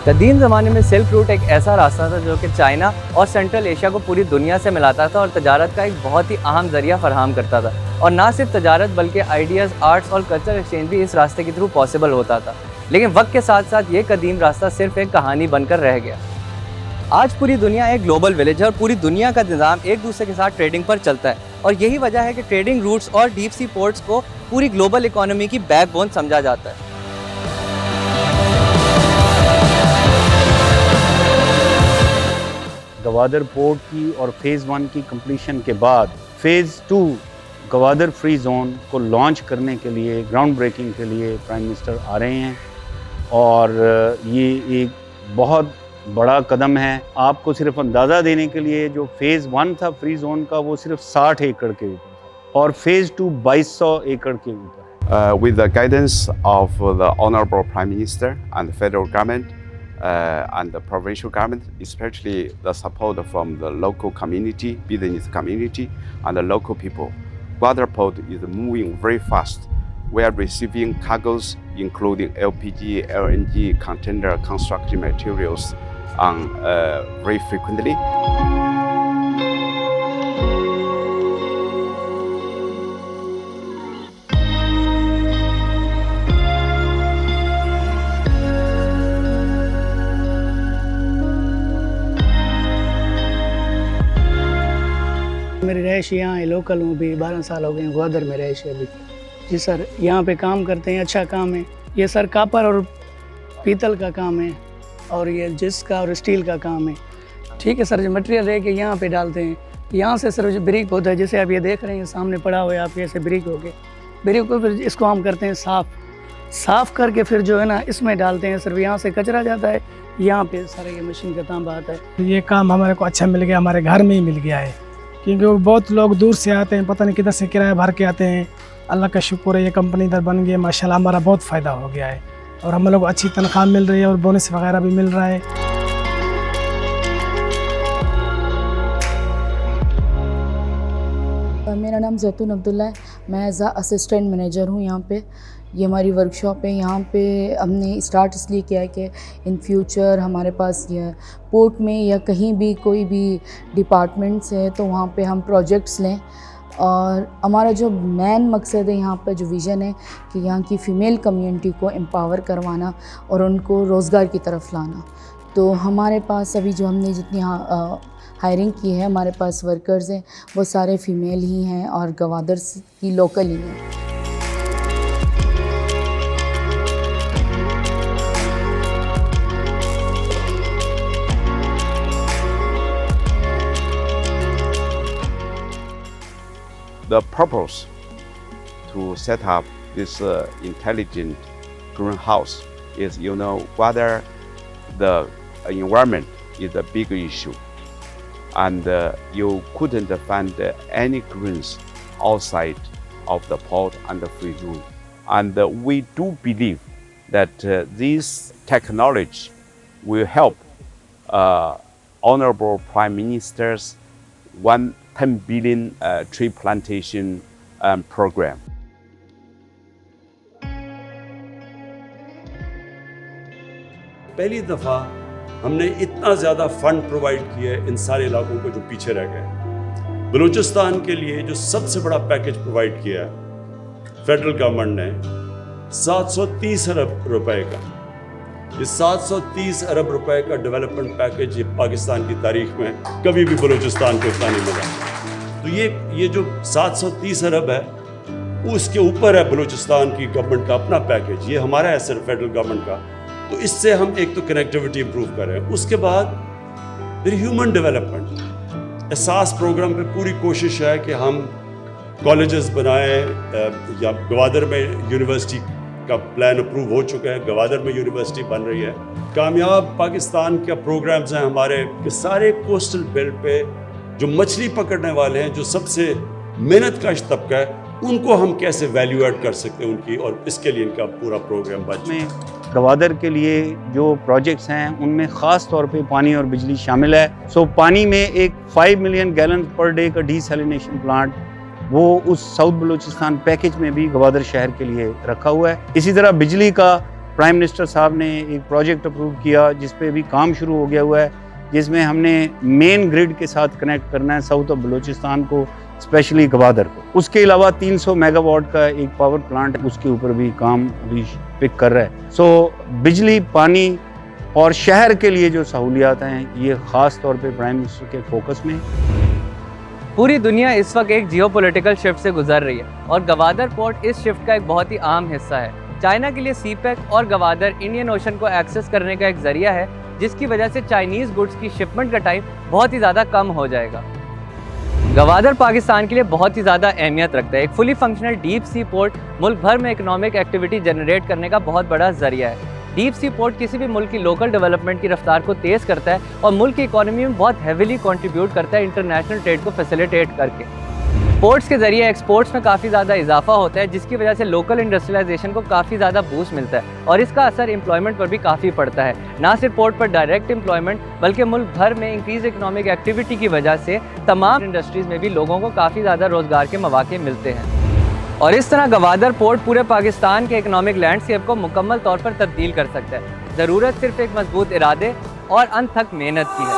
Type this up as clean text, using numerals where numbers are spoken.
कदीम ज़माने में सिल्क रूट एक ऐसा रास्ता था जो कि चाइना और सेंट्रल एशिया को पूरी दुनिया से मिलाता था और तजारत का एक बहुत ही अहम ज़रिया फराहम करता था। और ना सिर्फ तजारत बल्कि आइडियाज़, आर्ट्स और कल्चर एक्सचेंज भी इस रास्ते के थ्रू पॉसिबल होता था। लेकिन वक्त के साथ साथ ये कदीम रास्ता सिर्फ एक कहानी बनकर रह गया। आज पूरी दुनिया एक ग्लोबल विलेज है और पूरी दुनिया का निज़ाम एक दूसरे के साथ ट्रेडिंग पर चलता है और यही वजह है कि ट्रेडिंग रूट्स और डीप सी पोर्ट्स को पूरी ग्लोबल इकोनॉमी की बैकबोन समझा जाता है। गवादर पोर्ट की और फेज़ 1 की कंप्लीशन के बाद फेज़ 2 गवादर फ्री जोन को लॉन्च करने के लिए, ग्राउंड ब्रेकिंग के लिए प्राइम मिनिस्टर आ रहे हैं और ये एक बहुत बड़ा कदम है। आपको सिर्फ अंदाज़ा देने के लिए, जो फेज़ 1 था फ्री जोन का वो सिर्फ 60 एकड़ के ऊपर था और फेज़ 2 2200 एकड़ के ऊपर। With the guidance of the Honorable Prime Minister and the federal government and the provincial government, especially the support from the local community, business community and the local people, Gwadar Port is moving very fast. We are receiving cargoes including LPG, LNG, container, construction materials very frequently. मेरी रहायश यहाँ है, local हूँ, अभी 12 साल हो गए हैं, ग्वादर में रहायश है अभी। जी सर, यहाँ पे काम करते हैं, अच्छा काम है ये सर। कापर और पीतल का काम है और ये जिस का और स्टील का काम है। ठीक है सर, जो मटेरियल है कि यहाँ पे डालते हैं, यहाँ से सर जो ब्रिक होता है, जैसे आप ये देख रहे हैं सामने पड़ा हुआ है, आप ऐसे ब्रिक हो गए, ब्रिक को फिर इसको हम करते हैं साफ़ करके फिर जो है ना इसमें डालते हैं सर। यहाँ से कचरा जाता है, यहाँ पे सारा ये मशीन का तांबा आता है। ये काम हमारे को अच्छा मिल गया, हमारे घर में ही मिल गया है, क्योंकि वो बहुत लोग दूर से आते हैं, पता नहीं किधर से किराया भर के आते हैं। अल्लाह का शुक्र है ये कंपनी इधर बन गई, माशाल्लाह हमारा बहुत फ़ायदा हो गया है और हम लोग को अच्छी तनख्वाह मिल रही है और बोनस वगैरह भी मिल रहा है। मेरा नाम जैतून अब्दुल्ला है, मैं एज असिस्टेंट मैनेजर हूँ यहाँ पे। ये हमारी वर्कशॉप है। यहाँ पे हमने स्टार्ट इसलिए किया है कि इन फ्यूचर हमारे पास ये पोर्ट में या कहीं भी कोई भी डिपार्टमेंट्स है तो वहाँ पे हम प्रोजेक्ट्स लें। और हमारा जो मेन मकसद है यहाँ पे, जो विज़न है कि यहाँ की फ़ीमेल कम्युनिटी को एम्पावर करवाना और उनको रोज़गार की तरफ लाना। तो हमारे पास अभी जो हमने जितनी हायरिंग की है, हमारे पास वर्कर्स हैं वो सारे फ़ीमेल ही हैं और गवादर की लोकल ही हैं। The purpose to set up this intelligent greenhouse is, whether the environment is a big issue, and you couldn't find any greens outside of the port and the free zone. And we do believe that this technology will help Honorable Prime Minister's 10 billion tree plantation program. पहली दफ़ा हमने इतना ज़्यादा fund provide किया है इन सारे इलाकों को जो पीछे रह गए। बलूचिस्तान के लिए जो सबसे बड़ा पैकेज प्रोवाइड किया है फेडरल गवर्नमेंट ने 730 अरब रुपए का। ये 730 अरब रुपए का डेवलपमेंट पैकेज ये पाकिस्तान की तारीख में कभी भी बलूचिस्तान को इतना नहीं मिला। तो ये जो 730 अरब है उसके ऊपर है बलूचिस्तान की गवर्नमेंट का अपना पैकेज, ये हमारा है सिर्फ फेडरल गवर्नमेंट का। तो इससे हम एक तो कनेक्टिविटी इम्प्रूव कर रहे हैं। उसके बाद फिर ह्यूमन डेवलपमेंट एहसास प्रोग्राम पे पूरी कोशिश है कि हम कॉलेजेस बनाएं, या गवादर में यूनिवर्सिटी का प्लान अप्रूव हो चुका है, गवादर में यूनिवर्सिटी बन रही है। कामयाब पाकिस्तान के प्रोग्राम्स हैं हमारे कि सारे कोस्टल बेल्ट पे जो मछली पकड़ने वाले हैं, जो सबसे मेहनत कश तबका है, उनको हम कैसे वैल्यू ऐड कर सकते हैं उनकी, और इसके लिए इनका पूरा प्रोग्राम बन। गवादर के लिए जो प्रोजेक्ट्स हैं उनमें ख़ास तौर पे पानी और बिजली शामिल है। सो पानी में एक 5 मिलियन गैलन पर डे का डीसैलिनेशन प्लांट वो उस साउथ बलूचिस्तान पैकेज में भी गवादर शहर के लिए रखा हुआ है। इसी तरह बिजली का प्राइम मिनिस्टर साहब ने एक प्रोजेक्ट अप्रूव किया जिस पे अभी काम शुरू हो गया हुआ है, जिसमें हमने मेन ग्रिड के साथ कनेक्ट करना है साउथ ऑफ बलूचिस्तान को, स्पेशली गवादर को। उसके अलावा 300 मेगावाट का एक पावर प्लांट, उसके ऊपर भी काम अभी पिक कर रहा है। सो बिजली, पानी और शहर के लिए जो सहूलियात हैं, ये ख़ास तौर पे प्राइम मिनिस्टर के फोकस में। पूरी दुनिया इस वक्त एक जियोपॉलिटिकल शिफ्ट से गुजर रही है और गवादर पोर्ट इस शिफ्ट का एक बहुत ही अहम हिस्सा है। चाइना के लिए सीपैक और गवादर इंडियन ओशन को एक्सेस करने का एक जरिया है, जिसकी वजह से चाइनीज़ गुड्स की शिपमेंट का टाइम बहुत ही ज़्यादा कम हो जाएगा। गवादर पाकिस्तान के लिए बहुत ही ज़्यादा अहमियत रखता है। एक fully functional deep sea port मुल्क भर में इकोनॉमिक एक्टिविटी जनरेट करने का बहुत बड़ा जरिया है। डीप सी पोर्ट किसी भी मुल्क की लोकल डेवलपमेंट की रफ्तार को तेज़ करता है और मुल्क की इकोनॉमी में बहुत हेविली कंट्रीब्यूट करता है इंटरनेशनल ट्रेड को फैसिलिटेट करके। पोर्ट्स के जरिए एक्सपोर्ट्स में काफ़ी ज़्यादा इजाफा होता है, जिसकी वजह से लोकल इंडस्ट्रियलाइजेशन को काफ़ी ज़्यादा बूस्ट मिलता है और इसका असर एम्प्लॉयमेंट पर भी काफ़ी पड़ता है। ना सिर्फ पोर्ट पर डायरेक्ट एम्प्लॉयमेंट, बल्कि मुल्क भर में इंक्रीज इकोनॉमिक एक्टिविटी की वजह से तमाम इंडस्ट्रीज़ में भी लोगों को काफ़ी ज़्यादा रोज़गार के मौके मिलते हैं। और इस तरह गवादर पोर्ट पूरे पाकिस्तान के इकोनॉमिक लैंडस्केप को मुकम्मल तौर पर तब्दील कर सकता है। ज़रूरत सिर्फ एक मजबूत इरादे और अनथक मेहनत की है।